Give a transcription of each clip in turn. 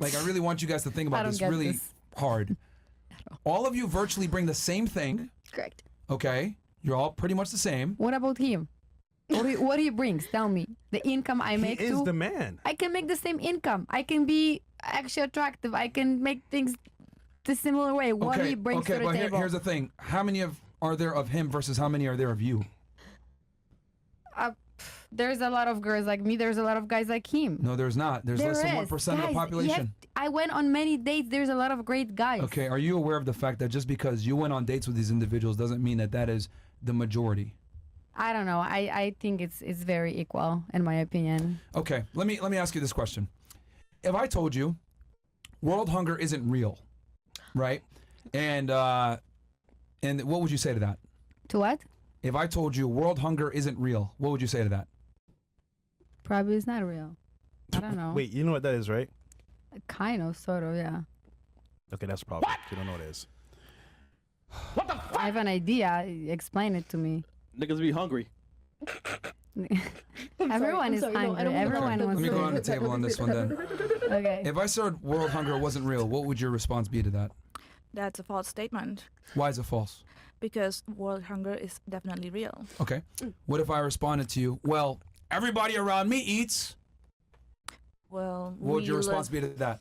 Like, I really want you guys to think about this really hard. All of you virtually bring the same thing. Correct. Okay? You're all pretty much the same. What about him? What he brings? Tell me. The income I make He is the man. I can make the same income. I can be actually attractive. I can make things the similar way. What he brings to the table. Okay, but here's the thing. How many are there of him versus how many are there of you? There's a lot of girls like me. There's a lot of guys like him. No, there's not. There's less than 1% of the population. I went on many dates. There's a lot of great guys. Okay, are you aware of the fact that just because you went on dates with these individuals doesn't mean that that is the majority? I don't know. I think it's very equal in my opinion. Okay, let me ask you this question. If I told you world hunger isn't real, right? And what would you say to that? To what? If I told you world hunger isn't real, what would you say to that? Probably it's not real. I don't know. Wait, you know what that is, right? Kind of, sort of, yeah. Okay, that's a problem. You don't know what it is. What the fuck? I have an idea. Explain it to me. Niggas be hungry. Everyone is hungry. Everyone wants Let me to go on the table on this one then. Okay. If I said world hunger wasn't real, what would your response be to that? That's a false statement. Why is it false? Because world hunger is definitely real. Okay. What if I responded to you, well, everybody around me eats? Well, What would your response be to that?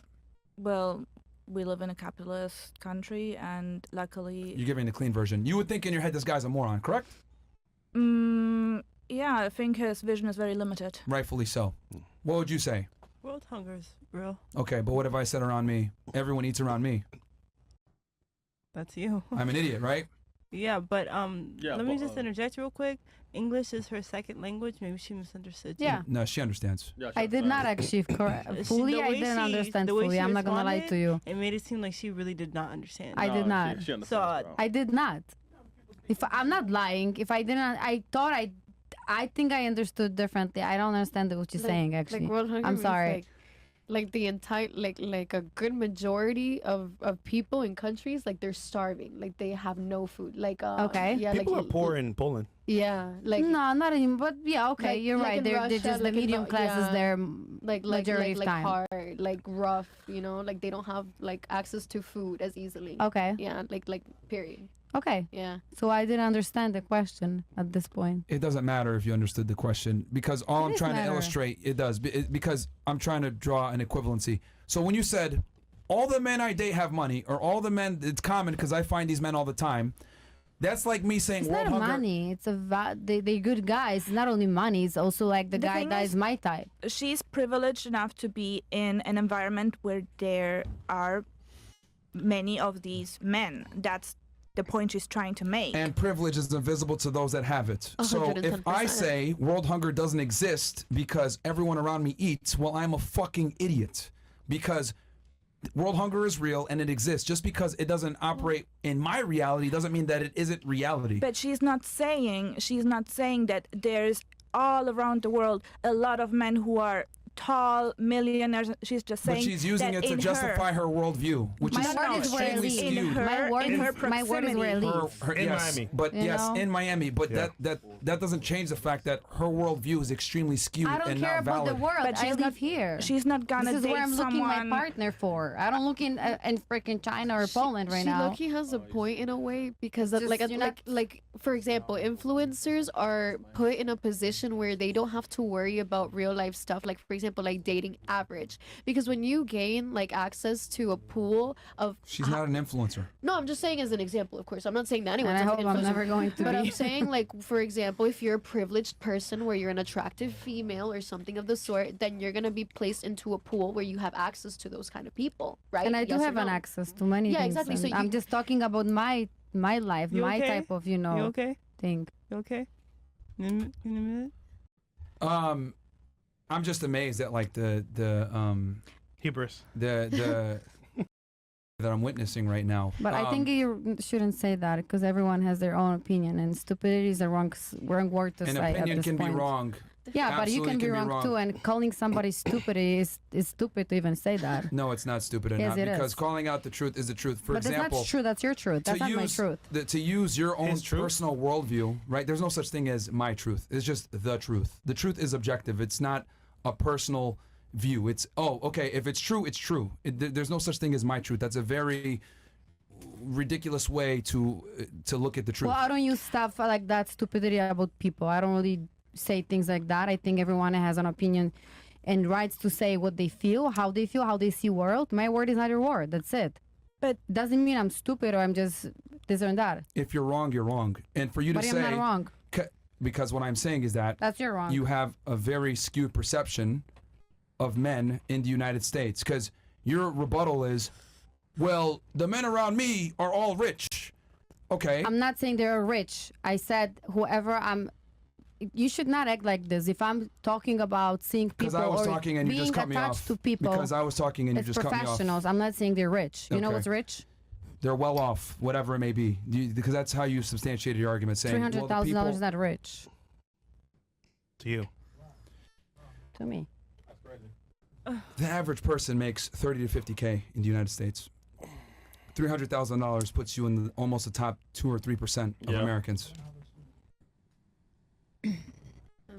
Well, we live in a capitalist country, and luckily... You're giving the clean version. You would think in your head this guy's a moron, correct? Yeah, I think his vision is very limited. Rightfully so. What would you say? World hunger is real. Okay, but what if I said around me, everyone eats around me? That's you. I'm an idiot, right? Yeah, but let me just interject real quick. English is her second language. Maybe she misunderstood you. Yeah. No, she understands. Yeah, I did not actually fully. I didn't understand fully. I'm not gonna lie to you. It made it seem like she really did not understand. I did not. She understands, So, bro. I did not. If I'm not lying, if I didn't, I thought I think I understood differently. I don't understand what you're saying actually. Like world hunger I'm means, sorry. Like the entire like a good majority of people in countries, like they're starving, like they have no food. Like Okay. yeah, People like are poor in Poland. Yeah, like No, not anymore. But yeah, okay, like- you're like right. in They're Russia, just the like in medium classes yeah. there. like majority of time. hard, like rough, you know, like they don't have like access to food as easily. Okay. Yeah, like period. Okay. Yeah. So I didn't understand the question at this point. It doesn't matter if you understood the question because all I'm does trying to matter. illustrate, it does, because I'm trying to draw an equivalency. So when you said, all the men I date have money, or all the men, it's common because I find these men all the time, that's like me saying It's world not hunger. money. It's they're good guys. It's not only money. It's also like the guy thing that is- is my type. She's privileged enough to be in an environment where there are many of these men. That's the point she's trying to make. And privilege is invisible to those that have it. So if I 110%. say world hunger doesn't exist because everyone around me eats, well, I'm a fucking idiot. Because world hunger is real and it exists. Just because it doesn't operate in my reality doesn't mean that it isn't reality. But she's not saying that there's all around the world a lot of men who are tall millionaires. She's just saying But she's using that it to in justify her worldview, which My is word is where I extremely live. skewed. My word in her is where I live. In yes, Miami. but You yes, know? in Miami. But Yeah. that doesn't change the fact that her worldview is extremely skewed I don't and care not about valid. the world. But I she's live not here. She's not gonna This is date where I'm looking someone. my partner for. I don't look in freaking China or Poland right now. She has a point in a way because of, Just, like you're not- like for example, influencers are put in a position where they don't have to worry about real life stuff. Like for example, like dating average, because when you gain like access to a pool of She's not an influencer. no, I'm just saying as an example. Of course, I'm not saying that anyone. And I hope I'm never going to But be. I'm saying, like, for example, if you're a privileged person where you're an attractive female or something of the sort, then you're gonna be placed into a pool where you have access to those kind of people, right? And I do Yes or have an no? access to many Yeah, things. exactly. So and I'm you- just talking about my life, You my okay? type of, You okay? thing. You okay? In a minute? I'm just amazed at like the Hubris. that I'm witnessing right now. But I think you shouldn't say that because everyone has their own opinion, and stupidity is the wrong word to an say at opinion this can point. be wrong. Yeah, but you Absolutely can be wrong too, and calling somebody stupid is stupid to even say that. No, it's not stupid Yes, enough it because is. calling out the truth is the truth. For But example, that's true. That's your truth. That's not my truth. To use your own His truth? personal worldview, right? There's no such thing as my truth. It's just the truth. The truth is objective. It's not a personal view. It's okay. If it's true, it's true. There's no such thing as my truth. That's a very ridiculous way to look at the truth. Well, I don't use stuff like that stupidity about people. I don't really say things like that. I think everyone has an opinion and rights to say what they feel, how they see world. My word is not your word. That's it. But doesn't mean I'm stupid or I'm just this or that. If you're wrong, you're wrong. And for you to But say, I'm not wrong. Because what I'm saying is that's you're wrong. You have a very skewed perception of men in the United States. Because your rebuttal is, well, the men around me are all rich. Okay. I'm not saying they're rich. I said you should not act like this. If I'm talking about seeing people Because I was or talking and you being just cut me attached off. to people, Because I was talking and you it's just cut me off. professionals. I'm not saying they're rich. You know Okay. what's rich? They're well off, whatever it may be. Because that's how you substantiated your argument, saying, well, the $300,000 people, is not rich To you. to me. the average person makes 30 to 50K in the United States. $300,000 puts you in almost the top 2 or 3% of Americans.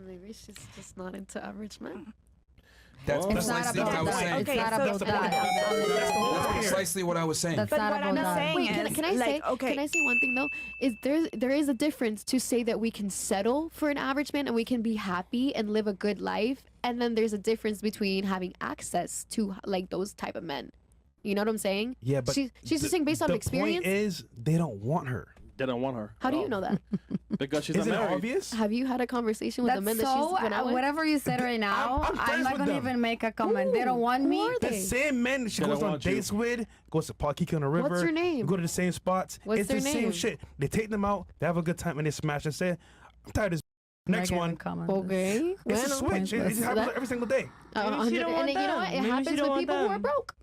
Maybe she's just not into average men. That's It's not precisely what I about was that. saying. It's Okay, not so- about that. That's precisely what I was saying. That's But not what about I'm that. saying Wait, is, can I say? like, okay. Can I say one thing though? Is there is a difference to say that we can settle for an average man and we can be happy and live a good life, and then there's a difference between having access to like those type of men. You know what I'm saying? Yeah, but she's just saying based on experience. The point is, they don't want her. They don't want her. How do you know that? Because she's Is not it married. obvious? Have you had a conversation with the men that she's been out with? Whatever you said right now, I'm friends I'm not with gonna them. even make a comment. They don't want Who me. are The they? same men that she They goes don't on want you. dates with, goes to Parkiki on the river. What's her name? Go to the same spots. What's it's their the same name? shit. They take them out, they have a good time, and they smash and say, I'm tired of this. Next one. Okay. It's a Bueno, switch. It happens that- every single day. Maybe she don't want and you know what? them. It Maybe she happens don't with want people who are them. broke.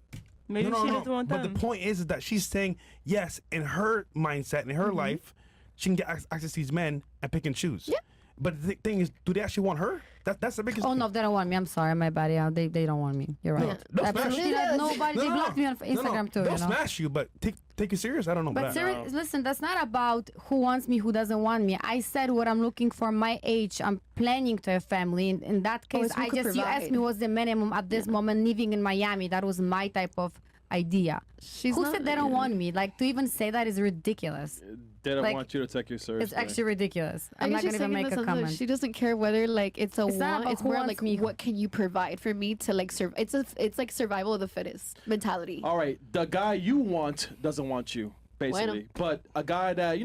Maybe she doesn't want But them. the point is that she's saying, yes, in her mindset, in her life, she can get access to these men and pick and choose. Yeah. But the thing is, do they actually want her? That's the biggest Oh no, they don't want me. I'm sorry, my bad. Yeah, they don't want me. You're right. They'll Absolutely smash you. not. Nobody. They blocked me on Instagram too. They'll You know. smash you, but take you serious. I don't know But about that. listen, that's not about who wants me, who doesn't want me. I said what I'm looking for. My age, I'm planning to have family. In that case, it's who I could just you asked provide. me what's the minimum at this moment living in Miami. That was my type of idea. She's Who not- said they don't want me? Like to even say that is ridiculous. They don't Like, want you to take you seriously. It's actually ridiculous. I'm I not guess gonna she's even saying make in the a sense that comment. she doesn't care whether like it's a It's not want. about It's who more wants like me. what can you provide for me to like serve. It's like survival of the fittest mentality. All right, the guy you want doesn't want you, basically. But a guy that,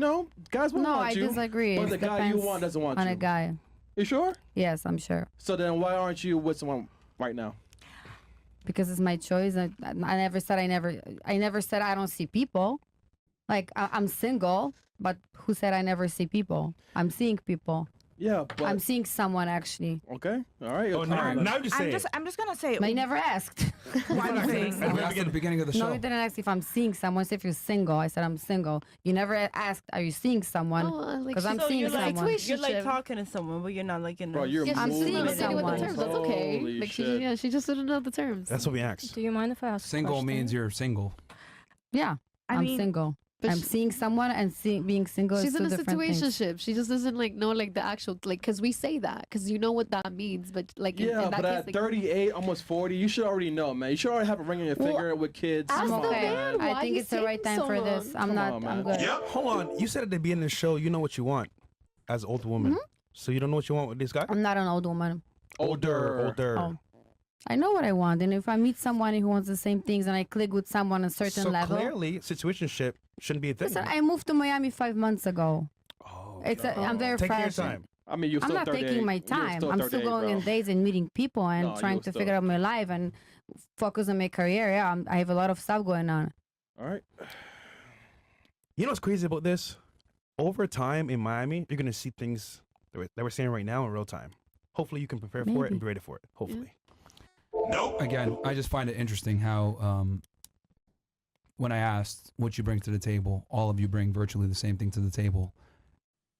guys will No, want I you. disagree. But It the guy you depends want doesn't want on you. a guy. You sure? Yes, I'm sure. So then why aren't you with someone right now? Because it's my choice. I never said I never said I don't see people. Like I'm single, but who said I never see people? I'm seeing people. Yeah, but I'm seeing someone actually. okay, all right. Oh, now you say it. I'm just gonna say. I never asked. One I thing. asked at the beginning of the No, show. you didn't ask if I'm seeing someone. Say if you're single. I said I'm single. You never asked, are you seeing someone? like Because I'm So seeing you're like, someone. you're like Situationship. talking to someone, but you're not like in Bro, the. you're Yeah, I'm she's seeing not dating with the someone. terms. That's okay. Holy Like shit. she just didn't know the terms. That's what we asked. Do you mind if I ask? a Single question? means you're single. Yeah, I I'm mean, single. but I'm she- seeing someone and being single She's is in two a different things. situationship. She just doesn't like know like the actual like because we say that because you know what that means, but like in Yeah, that but case, at like, 38, almost 40, you should already know, man. You should already have a ring on your Well, finger with kids. ask I'm Come the on, okay. man. Why I think you it's the right taking time so for this. long? I'm Come not. on, I'm man. good. Hold on. You said at the beginning of the show, you know what you want as an old woman. So you don't know what you want with this guy? I'm not an old woman. Older. Oh. I know what I want, and if I meet someone who wants the same things and I click with someone on a certain So level. clearly, situationship shouldn't be a thing. Listen, I moved to Miami 5 months ago. Oh, I'm very take your fresh. time. I mean, you're I'm still not 38. taking my You're time. I'm still 38, going bro. on dates and meeting people and No, trying you're to still- figure out my life and focus on my career. Yeah, I have a lot of stuff going on. All right. You know what's crazy about this? Over time in Miami, you're gonna see things that we're seeing right now in real time. Hopefully, you can prepare for it and be ready for it. Hopefully. Again, I just find it interesting how when I asked what you bring to the table, all of you bring virtually the same thing to the table.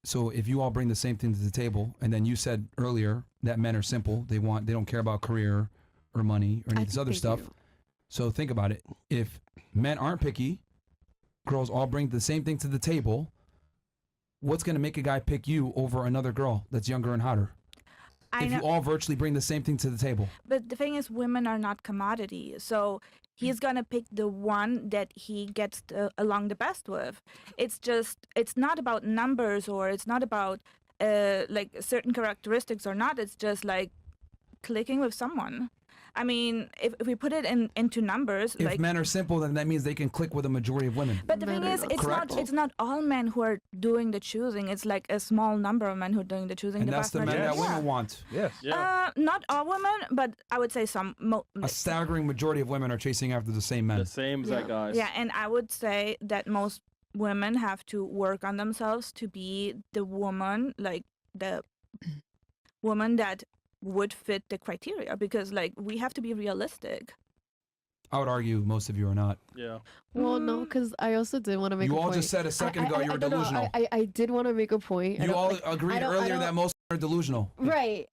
So if you all bring the same thing to the table, and then you said earlier that men are simple, they don't care about career or money or any of this other stuff. So think about it. If men aren't picky, girls all bring the same thing to the table, what's going to make a guy pick you over another girl that's younger and hotter? I if know. you all virtually bring the same thing to the table? But the thing is, women are not commodity. So he's gonna pick the one that he gets along the best with. It's not about numbers, or it's not about like certain characteristics or not. It's just like clicking with someone. I mean, if we put it into numbers, If like, men are simple, then that means they can click with a majority of women. but the Men thing are is, not it's not all men who are doing the choosing. It's like a small number of men who are doing the choosing. And the that's vast the men that majority. women want. Yes. Yeah. Not all women, but I would say some. A staggering majority of women are chasing after the same men. The same exact guys. Yeah, and I would say that most women have to work on themselves to be the woman, like the woman that would fit the criteria, because like we have to be realistic. I would argue most of you are not. Yeah. Well, no, because I also did want to make You a all point. just said a second ago you were no, delusional. I did want to make a point. You all agreed earlier that most are delusional. Right.